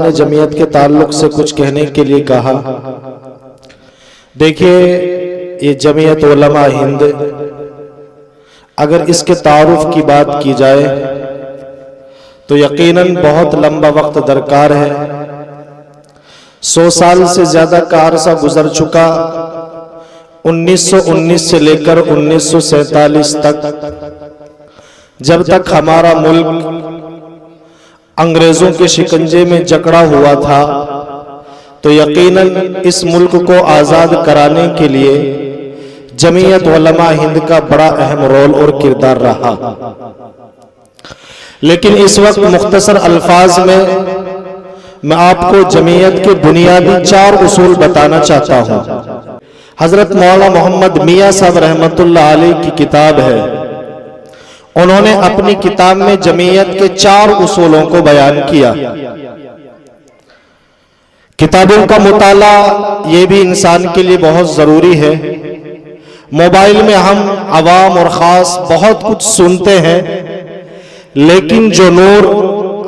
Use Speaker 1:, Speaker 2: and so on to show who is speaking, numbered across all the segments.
Speaker 1: نے جمعیت کے تعلق سے کچھ کہنے کے لیے کہا۔ دیکھیے، یہ جمعیت علماء ہند، اگر اس کے تعارف کی بات کی جائے تو یقیناً بہت لمبا وقت درکار ہے۔ 100 سال سے زیادہ کا عرصہ گزر چکا، 1919 سے لے کر 1947 تک، جب تک ہمارا ملک انگریزوں کے شکنجے میں جکڑا ہوا تھا، تو یقیناً اس ملک کو آزاد کرانے کے لیے جمعیت علماء ہند کا بڑا اہم رول اور کردار رہا۔ لیکن اس وقت مختصر الفاظ میں میں آپ کو جمعیت کے بنیادی 4 اصول بتانا چاہتا ہوں۔ حضرت مولانا محمد میاں صاحب رحمت اللہ علیہ کی کتاب ہے، انہوں نے اپنی کتاب میں جمعیت کے 4 اصولوں کو بیان کیا۔ کتابوں کا مطالعہ یہ بھی انسان کے لیے بہت ضروری ہے۔ موبائل میں ہم عوام اور خاص بہت کچھ سنتے ہیں، لیکن جو نور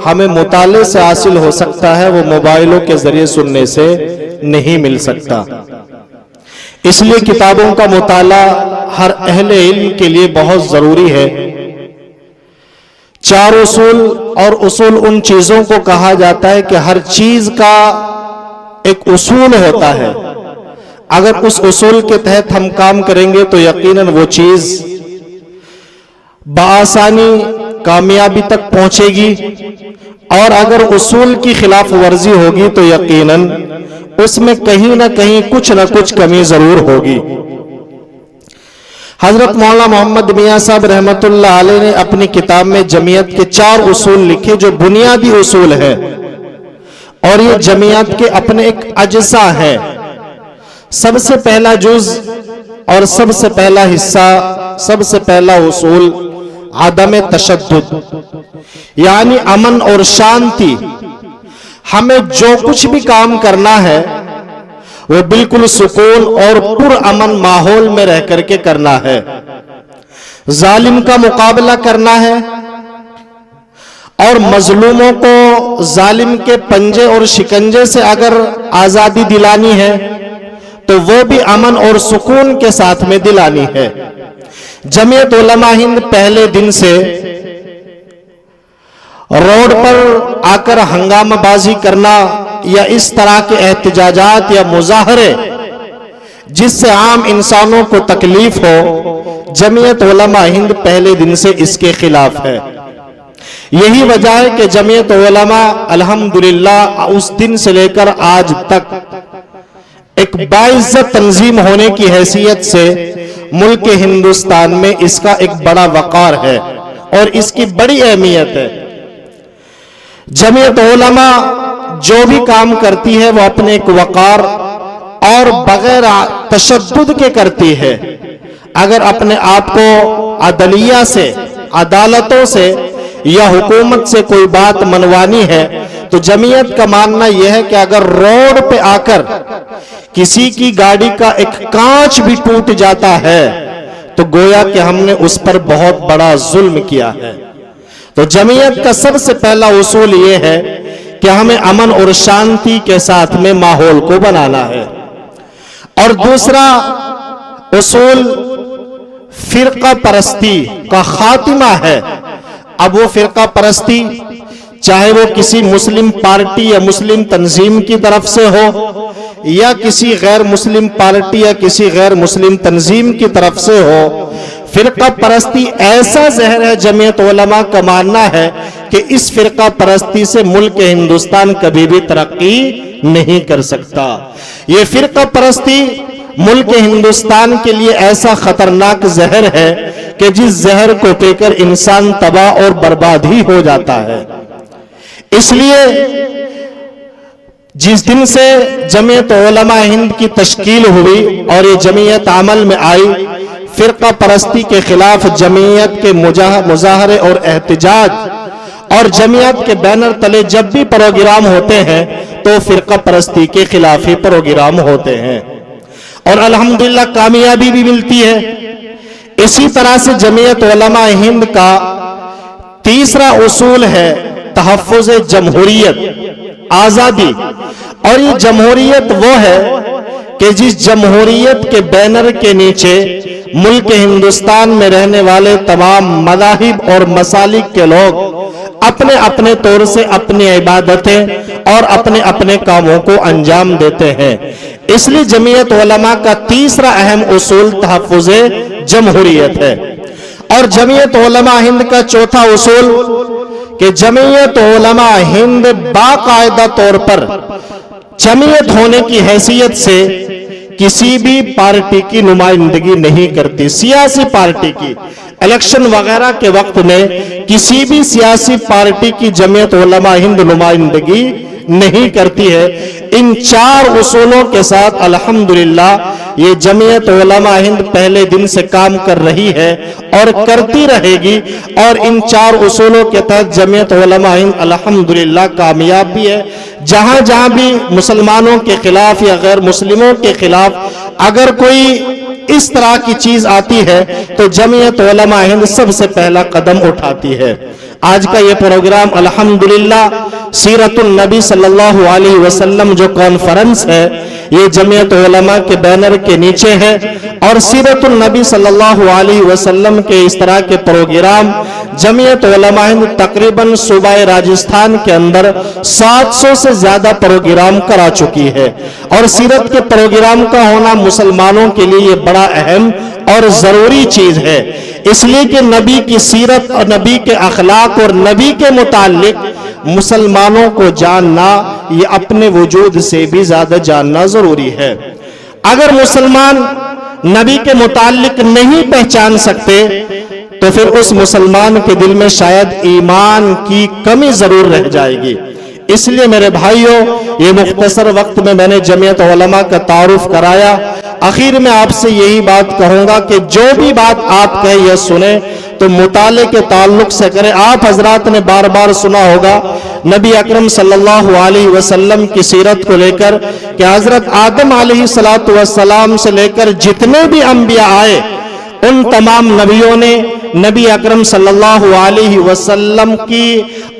Speaker 1: ہمیں مطالعے سے حاصل ہو سکتا ہے وہ موبائلوں کے ذریعے سننے سے نہیں مل سکتا۔ اس لیے کتابوں کا مطالعہ ہر اہل علم کے لیے بہت ضروری ہے۔ 4 اصول، اور اصول ان چیزوں کو کہا جاتا ہے کہ ہر چیز کا ایک اصول ہوتا ہے، اگر اس اصول کے تحت ہم کام کریں گے تو یقیناً وہ چیز بآسانی کامیابی تک پہنچے گی، اور اگر اصول کی خلاف ورزی ہوگی تو یقیناً اس میں کہیں نہ کہیں کچھ نہ کچھ کمی ضرور ہوگی۔ حضرت مولانا محمد میاں صاحب رحمت اللہ علیہ نے اپنی کتاب میں جمعیت کے 4 اصول لکھے جو بنیادی اصول ہیں، اور یہ جمعیت کے اپنے ایک اجزاء ہیں۔ سب سے پہلا جز اور سب سے پہلا حصہ، سب سے پہلا اصول عدم تشدد، یعنی امن اور شانتی۔ ہمیں جو کچھ بھی کام کرنا ہے وہ بالکل سکون اور پر امن ماحول میں رہ کر کے کرنا ہے۔ ظالم کا مقابلہ کرنا ہے، اور مظلوموں کو ظالم کے پنجے اور شکنجے سے اگر آزادی دلانی ہے تو وہ بھی امن اور سکون کے ساتھ میں دلانی ہے۔ جمعیت علماء ہند پہلے دن سے روڈ پر آ کر ہنگامہ بازی کرنا یا اس طرح کے احتجاجات یا مظاہرے جس سے عام انسانوں کو تکلیف ہو، جمعیت علماء ہند پہلے دن سے اس کے خلاف ہے۔ یہی وجہ ہے کہ جمعیت علماء الحمدللہ اس دن سے لے کر آج تک ایک باعزت تنظیم ہونے کی حیثیت سے ملک ہندوستان میں اس کا ایک بڑا وقار ہے اور اس کی بڑی اہمیت ہے۔ جمعیت علماء جو بھی کام کرتی ہے وہ اپنے ایک وقار اور بغیر تشدد کے کرتی ہے۔ اگر اپنے آپ کو عدلیہ سے، عدالتوں سے یا حکومت سے کوئی بات منوانی ہے تو جمعیت کا ماننا یہ ہے کہ اگر روڈ پہ آ کر کسی کی گاڑی کا ایک کانچ بھی ٹوٹ جاتا ہے تو گویا کہ ہم نے اس پر بہت بڑا ظلم کیا ہے۔ تو جمعیت کا سب سے پہلا اصول یہ ہے کہ ہمیں امن اور شانتی کے ساتھ میں ماحول کو بنانا ہے۔ اور دوسرا اصول فرقہ پرستی کا خاتمہ ہے۔ اب وہ فرقہ پرستی چاہے وہ کسی مسلم پارٹی یا مسلم تنظیم کی طرف سے ہو یا کسی غیر مسلم پارٹی یا کسی غیر مسلم تنظیم کی طرف سے ہو، فرقہ پرستی ایسا زہر ہے، جمعیت علماء کا ماننا ہے کہ اس فرقہ پرستی سے ملک ہندوستان کبھی بھی ترقی نہیں کر سکتا۔ یہ فرقہ پرستی ملک ہندوستان کے لیے ایسا خطرناک زہر ہے کہ جس زہر کو پی کر انسان تباہ اور برباد ہی ہو جاتا ہے۔ اس لیے جس دن سے جمعیت علماء ہند کی تشکیل ہوئی اور یہ جمعیت عمل میں آئی، فرقہ پرستی کے خلاف جمعیت کے مظاہرے اور احتجاج اور جمعیت کے بینر تلے جب بھی پروگرام ہوتے ہیں تو فرقہ پرستی کے خلاف ہی پروگرام ہوتے ہیں، اور الحمدللہ کامیابی بھی ملتی ہے۔ اسی طرح سے جمعیت علماء ہند کا تیسرا اصول ہے تحفظ جمہوریت۔ آزادی. اور یہ جمہوریت وہ ہے کہ جس جمہوریت کے بینر کے نیچے ملک ہندوستان میں رہنے والے تمام مذاہب اور مسالک کے لوگ اپنے اپنے طور سے اپنی عبادتیں اور اپنے اپنے کاموں کو انجام دیتے ہیں. اس لیے جمعیت علماء کا تیسرا اہم اصول تحفظ جمہوریت ہے. اور جمعیت علماء ہند کا چوتھا اصول کہ جمعیت علماء ہند باقاعدہ طور پر جمعیت ہونے کی حیثیت سے کسی بھی پارٹی کی نمائندگی نہیں کرتی. سیاسی پارٹی کی الیکشن وغیرہ کے وقت میں کسی بھی سیاسی پارٹی کی جمعیت علماء ہند نمائندگی نہیں کرتی ہے. ان چار اصولوں کے ساتھ الحمدللہ یہ جمعیت علماء ہند پہلے دن سے کام کر رہی ہے اور کرتی رہے گی. اور ان چار اصولوں کے تحت جمعیت علماء ہند الحمدللہ کامیاب بھی ہے. جہاں جہاں بھی مسلمانوں کے خلاف یا غیر مسلموں کے خلاف اگر کوئی اس طرح کی چیز آتی ہے تو جمعیت علماء ہند سب سے پہلا قدم اٹھاتی ہے. آج کا یہ پروگرام الحمدللہ سیرت النبی صلی اللہ علیہ وسلم جو کانفرنس ہے یہ جمعیت علماء کے بینر کے نیچے ہے. اور سیرت النبی صلی اللہ علیہ وسلم کے اس طرح کے پروگرام جمعیت علماء ہند تقریباً صوبہ راجستھان کے اندر 700 سے زیادہ پروگرام کرا چکی ہے. اور سیرت کے پروگرام کا ہونا مسلمانوں کے لیے یہ بڑا اہم اور ضروری چیز ہے. اس لیے کہ نبی کی سیرت اور نبی کے اخلاق اور نبی کے متعلق مسلمانوں کو جاننا یہ اپنے وجود سے بھی زیادہ جاننا ضروری ہے. اگر مسلمان نبی کے متعلق نہیں پہچان سکتے تو پھر اس مسلمان کے دل میں شاید ایمان کی کمی ضرور رہ جائے گی. اس لیے میرے بھائیوں یہ مختصر وقت میں نے جمعیت علماء کا تعارف کرایا. آخر میں آپ سے یہی بات کہوں گا کہ جو بھی بات آپ کہیں یا سنیں تو مطالعے کے تعلق سے کریں. آپ حضرات نے بار بار سنا ہوگا نبی اکرم صلی اللہ علیہ وسلم کی سیرت کو لے کر کہ حضرت آدم علیہ السلام سے لے کر جتنے بھی انبیاء آئے ان تمام نبیوں نے نبی اکرم صلی اللہ علیہ وسلم کی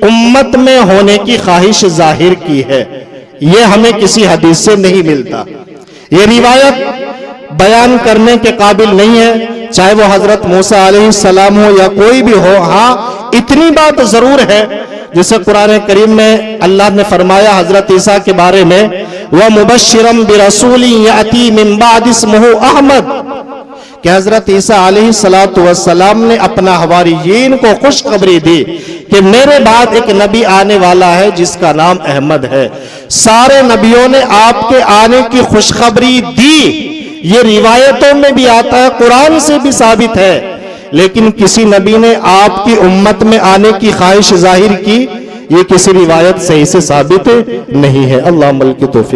Speaker 1: امت میں ہونے کی خواہش ظاہر کی ہے. یہ ہمیں کسی حدیث سے نہیں ملتا. یہ روایت بیان کرنے کے قابل نہیں ہے چاہے وہ حضرت موسیٰ علیہ السلام ہو یا کوئی بھی ہو. ہاں اتنی بات ضرور ہے جسے قرآن کریم میں اللہ نے فرمایا حضرت عیسیٰ کے بارے میں وَمُبَشِّرًا بِرَسُولٍ يَأْتِي مِن بَعْدِ اسْمُهُ احمد کہ حضرت عیسیٰ علیہ السلام نے اپنا حواریین کو خوشخبری دی کہ میرے بعد ایک نبی آنے والا ہے جس کا نام احمد ہے. سارے نبیوں نے آپ کے آنے کی خوشخبری دی. یہ روایتوں میں بھی آتا ہے, قرآن سے بھی ثابت ہے, لیکن کسی نبی نے آپ کی امت میں آنے کی خواہش ظاہر کی, یہ کسی روایت صحیح سے ثابت نہیں ہے. اللہ عمل کی توفیق.